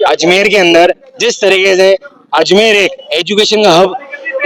अजमेर के अंदर जिस तरीके से अजमेर एक एजुकेशन का हब,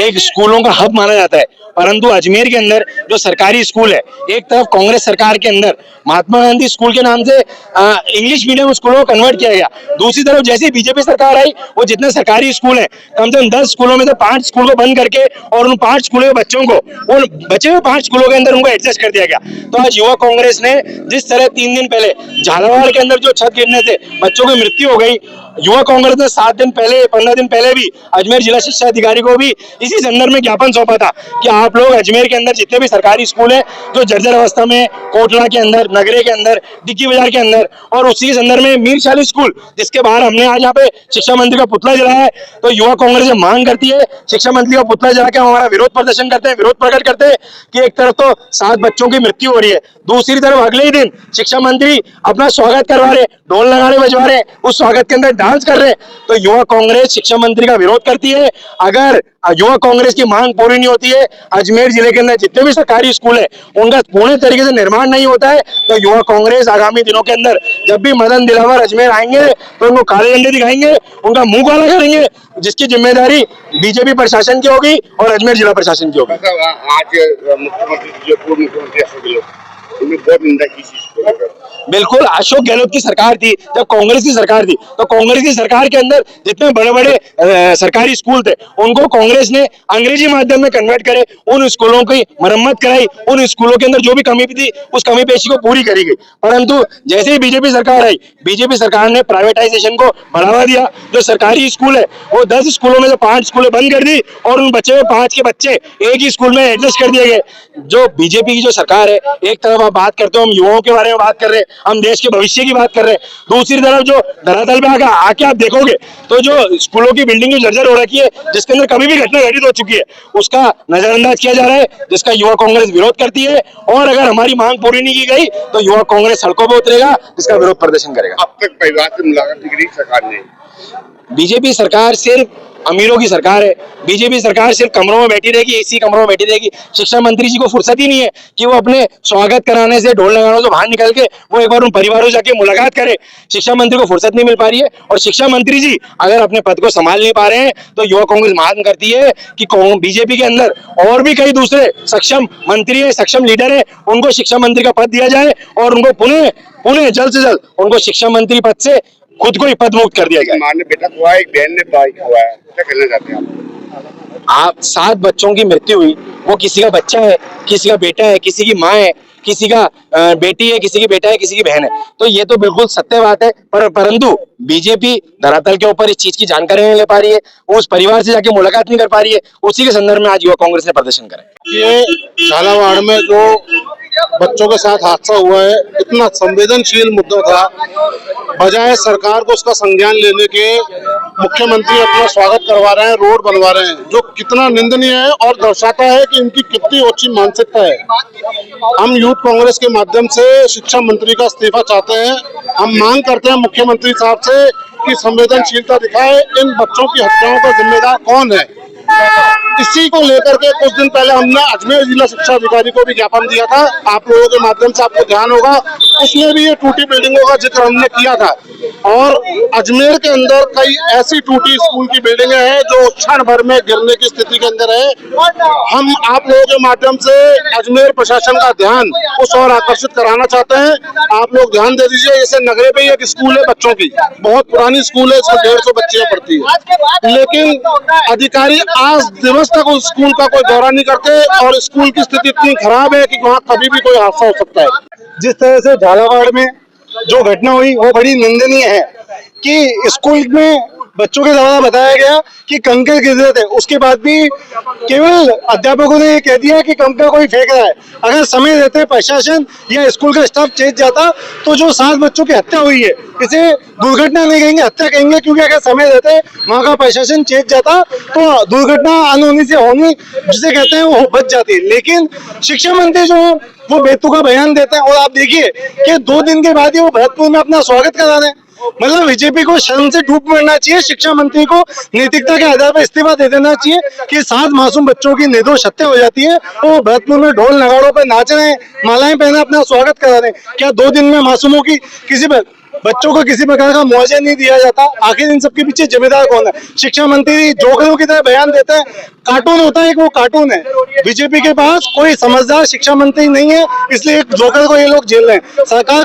एक स्कूलों का हब माना जाता है, परंतु अजमेर के अंदर जो सरकारी स्कूल है, एक तरफ कांग्रेस सरकार के अंदर महात्मा गांधी स्कूल के नाम से इंग्लिश मीडियम स्कूलों को कन्वर्ट किया गया, दूसरी तरफ जैसे ही बीजेपी सरकार आई, वो जितने सरकारी स्कूल हैं कम से कम 10 स्कूलों में से 5 स्कूल को बंद करके और उन 5 स्कूलों के बच्चों को उन बचे हुए 5 स्कूलों के अंदर उनको एडजस्ट कर दिया गया। तो आज युवा कांग्रेस ने जिस तरह 3 दिन पहले झालावाड़ के अंदर जो छत गिरने से बच्चों की मृत्यु हो गई, युवा कांग्रेस ने 7 दिन पहले 15 दिन पहले भी अजमेर जिला शिक्षा अधिकारी को भी इसी संदर्भ में ज्ञापन सौंपा था कि आप लोग अजमेर के अंदर जितने भी सरकारी स्कूल हैं जो जर्जर अवस्था में, कोटला के अंदर, नगरे के अंदर, डिग्गी बाजार के अंदर, और उसी संदर्भ में मीर शाली स्कूल जिसके बाहर हमने आज यहाँ पे शिक्षा मंत्री का पुतला जलाया है, तो युवा कांग्रेस मांग करती है शिक्षा मंत्री का पुतला जला के हमारा विरोध प्रदर्शन करते हैं, विरोध प्रकट करते हैं कि एक तरफ तो 7 बच्चों की मृत्यु हो रही है, दूसरी तरफ अगले ही दिन शिक्षा मंत्री अपना स्वागत करवा रहे, ढोल नगाड़े बजवा रहे, उस स्वागत के अंदर डांस कर रहे हैं। तो युवा कांग्रेस शिक्षा मंत्री का विरोध करती है। अगर युवा कांग्रेस की मांग पूरी नहीं होती है, अजमेर जिले के अंदर जितने भी सरकारी स्कूल है उनका पूर्ण तरीके से निर्माण नहीं होता है, तो युवा कांग्रेस आगामी दिनों के अंदर जब भी मदन दिलावर अजमेर आएंगे तो उनको काले झंडे दिखाएंगे, उनका मुंह काला करेंगे, जिसकी जिम्मेदारी बीजेपी प्रशासन की होगी और अजमेर जिला प्रशासन की होगी। आज मुख्यमंत्री, पूर्व मुख्यमंत्री अशोक गहलोत, उन्होंने बहुत निंदा की चीज को। बिल्कुल, अशोक गहलोत की सरकार थी, जब कांग्रेस की सरकार थी तो कांग्रेस की सरकार के अंदर जितने बड़े बड़े सरकारी स्कूल थे उनको कांग्रेस ने अंग्रेजी माध्यम में कन्वर्ट करे, उन स्कूलों की मरम्मत कराई, उन स्कूलों के अंदर जो भी कमी थी उस कमी पेशी को पूरी करी गई। परंतु जैसे ही बीजेपी सरकार आई, बीजेपी सरकार ने प्राइवेटाइजेशन को बढ़ावा दिया, जो सरकारी स्कूल है वो 10 स्कूलों में से 5 स्कूलें बंद कर दी और उन बचे हुए 5 के बच्चे एक ही स्कूल में एडजस्ट कर दिए गए। जो बीजेपी की जो सरकार है, एक तरफ आप बात करते हो, हम युवाओं के बारे में बात कर रहे हैं, हम देश के भविष्य की बात कर रहे हैं, दूसरी तरफ जो धरातल पे आके आप देखोगे तो जो स्कूलों की बिल्डिंग जो जर्जर हो रखी है, जिसके अंदर कभी भी घटना घटित हो चुकी है, उसका नजरअंदाज किया जा रहा है, जिसका युवा कांग्रेस विरोध करती है। और अगर हमारी मांग पूरी नहीं की गई तो युवा कांग्रेस सड़कों पर उतरेगा, जिसका विरोध प्रदर्शन करेगा। अब तक परिवार से मुलाकात नहीं करी सरकार ने। बीजेपी सरकार सिर्फ अमीरों की सरकार है, बीजेपी सरकार सिर्फ कमरों में बैठी रहेगी, एसी कमरों में बैठी रहेगी। शिक्षा मंत्री जी को फुर्सत ही नहीं है कि वो अपने स्वागत कराने से, ढोल नगाड़ों से बाहर निकल के वो एक बार उन परिवारों से जाके मुलाकात करे। शिक्षा मंत्री को फुर्सत नहीं मिल पा रही है, और शिक्षा मंत्री जी अगर अपने पद को संभाल नहीं पा रहे हैं तो युवा कांग्रेस मांग करती है कि बीजेपी के अंदर और भी कई दूसरे सक्षम मंत्री है, सक्षम लीडर है, उनको शिक्षा मंत्री का पद दिया जाए और उनको पुनः जल्द से जल्द उनको शिक्षा मंत्री पद से खुद को ही पद मुक्त कर दिया गया। मां ने बेटा हुआ है, बहन ने भाई हुआ है, क्या कहना चाहते हैं आप? 7 बच्चों की मृत्यु हुई, वो किसी का बच्चा है, किसी का बेटा है, किसी की माँ है, किसी का बेटी है, किसी की बेटा है, किसी की बहन है, तो ये तो बिल्कुल सत्य बात है। परंतु बीजेपी धरातल के ऊपर इस चीज की जानकारी नहीं ले पा रही है, उस परिवार से जाके मुलाकात नहीं कर पा रही है। उसी के संदर्भ में आज युवा कांग्रेस ने प्रदर्शन करा। ये झालावाड़ में जो बच्चों के साथ हादसा हुआ है, इतना संवेदनशील मुद्दा था, बजाय सरकार को उसका संज्ञान लेने के मुख्यमंत्री अपना स्वागत करवा रहे हैं, रोड बनवा रहे हैं, जो कितना निंदनीय है और दर्शाता है कि इनकी कितनी अच्छी मानसिकता है। हम यूथ कांग्रेस के माध्यम से शिक्षा मंत्री का इस्तीफा चाहते हैं। हम मांग करते हैं मुख्यमंत्री साहब से कि संवेदनशीलता दिखाए, इन बच्चों की हत्याओं का जिम्मेदार कौन है। इसी को लेकर के कुछ दिन पहले हमने अजमेर जिला शिक्षा अधिकारी को भी ज्ञापन दिया था, आप लोगों के माध्यम से आपको ध्यान होगा, उसमें भी ये टूटी बिल्डिंगों का जिक्र हमने किया था। और अजमेर के अंदर कई ऐसी टूटी स्कूल की बिल्डिंगें हैं जो क्षण भर में गिरने की स्थिति के अंदर है। हम आप लोगों के माध्यम से अजमेर प्रशासन का ध्यान उस ओर आकर्षित कराना चाहते हैं। आप लोग ध्यान दे दीजिए, जैसे नगरे पे एक स्कूल है बच्चों की, बहुत पुरानी स्कूल है, इसमें 150 बच्चियां पढ़ती है, लेकिन अधिकारी आज दिवस तक उस स्कूल का कोई दौरा नहीं करते और स्कूल की स्थिति इतनी खराब है कि वहाँ कभी भी कोई हादसा हो सकता है। जिस तरह से झालावाड़ में जो घटना हुई वो बड़ी निंदनीय है कि स्कूल में बच्चों के द्वारा बताया गया कि कंकड़ गिर रहे थे, उसके बाद भी केवल अध्यापकों ने कह दिया कि कंकड़ कोई फेंक रहा है। अगर समय रहते प्रशासन या स्कूल का स्टाफ चेत जाता तो जो 7 बच्चों की हत्या हुई है, इसे दुर्घटना नहीं कहेंगे, हत्या कहेंगे, क्योंकि अगर समय रहते वहाँ का प्रशासन चेत जाता तो दुर्घटना अनहोनी से होनी जिसे कहते हैं वो बच जाती। लेकिन शिक्षा मंत्री जो है वो बेतुका बयान देते हैं, और आप देखिए कि 2 दिन के बाद ही वो भरतपुर में अपना स्वागत करा रहे हैं। मतलब बीजेपी को शर्म से डूब मरना चाहिए, शिक्षा मंत्री को नैतिकता के आधार पर इस्तीफा दे देना चाहिए कि 7 मासूम बच्चों की निर्दोष हत्या हो जाती है और भरतपुर में ढोल नगाड़ों पर नाच रहे हैं, मालाएं पहने अपना स्वागत करा रहे हैं। क्या 2 दिन में मासूमों की किसी पर बच्चों को किसी प्रकार का मुआवजा नहीं दिया जाता। आखिर इन सबके पीछे जिम्मेदार कौन है? शिक्षा मंत्री जोकरों की तरह बयान देते हैं, कार्टून होता है, एक वो कार्टून है। बीजेपी के पास कोई समझदार शिक्षा मंत्री नहीं है, इसलिए एक जोकर को ये लोग झेल रहे हैं। सरकार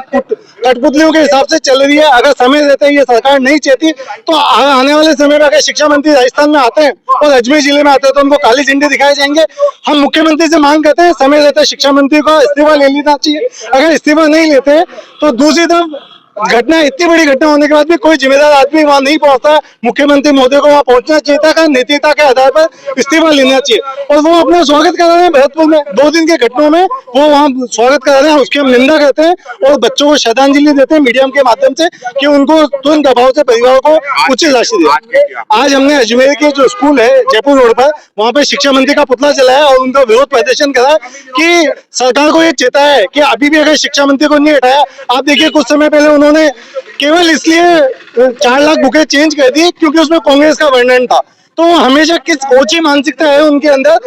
कठपुतलियों के हिसाब से चल रही है। अगर समय रहते ये सरकार नहीं चाहती तो आने वाले समय में अगर शिक्षा मंत्री राजस्थान में आते हैं और अजमेर जिले में आते हैं तो उनको काली झंडी दिखाए जाएंगे। हम मुख्यमंत्री से मांग करते हैं, समय रहते शिक्षा मंत्री को इस्तीफा ले लेना चाहिए। अगर इस्तीफा नहीं लेते तो दूसरी तरफ घटना, इतनी बड़ी घटना होने के बाद भी कोई जिम्मेदार आदमी वहां नहीं पहुंचता। मुख्यमंत्री महोदय को वहां पहुंचना चाहिए था, नैतिकता के आधार पर इस्तीफा लेना चाहिए। और वो अपना स्वागत करा रहे हैं भरतपुर में 2 दिन के घटनाओं में, वो वहां स्वागत करा रहे हैं, उसकी हम निंदा करते हैं और बच्चों को श्रद्धांजलि देते हैं मीडियम के माध्यम से कि उनको तुरंत दबाव से परिवार को उचित राशि दे। आज हमने अजमेर के जो स्कूल है जयपुर रोड पर, वहां पे शिक्षा मंत्री का पुतला जलाया और उनका विरोध प्रदर्शन करा कि सरकार को ये चेता है कि अभी भी अगर शिक्षा मंत्री को नहीं हटाया। आप देखिए कुछ समय पहले उन्होंने केवल इसलिए 4 लाख बुकें चेंज कर दी क्योंकि उसमें कांग्रेस का वर्णन था। तो हमेशा किस ओछी मानसिकता है उनके अंदर।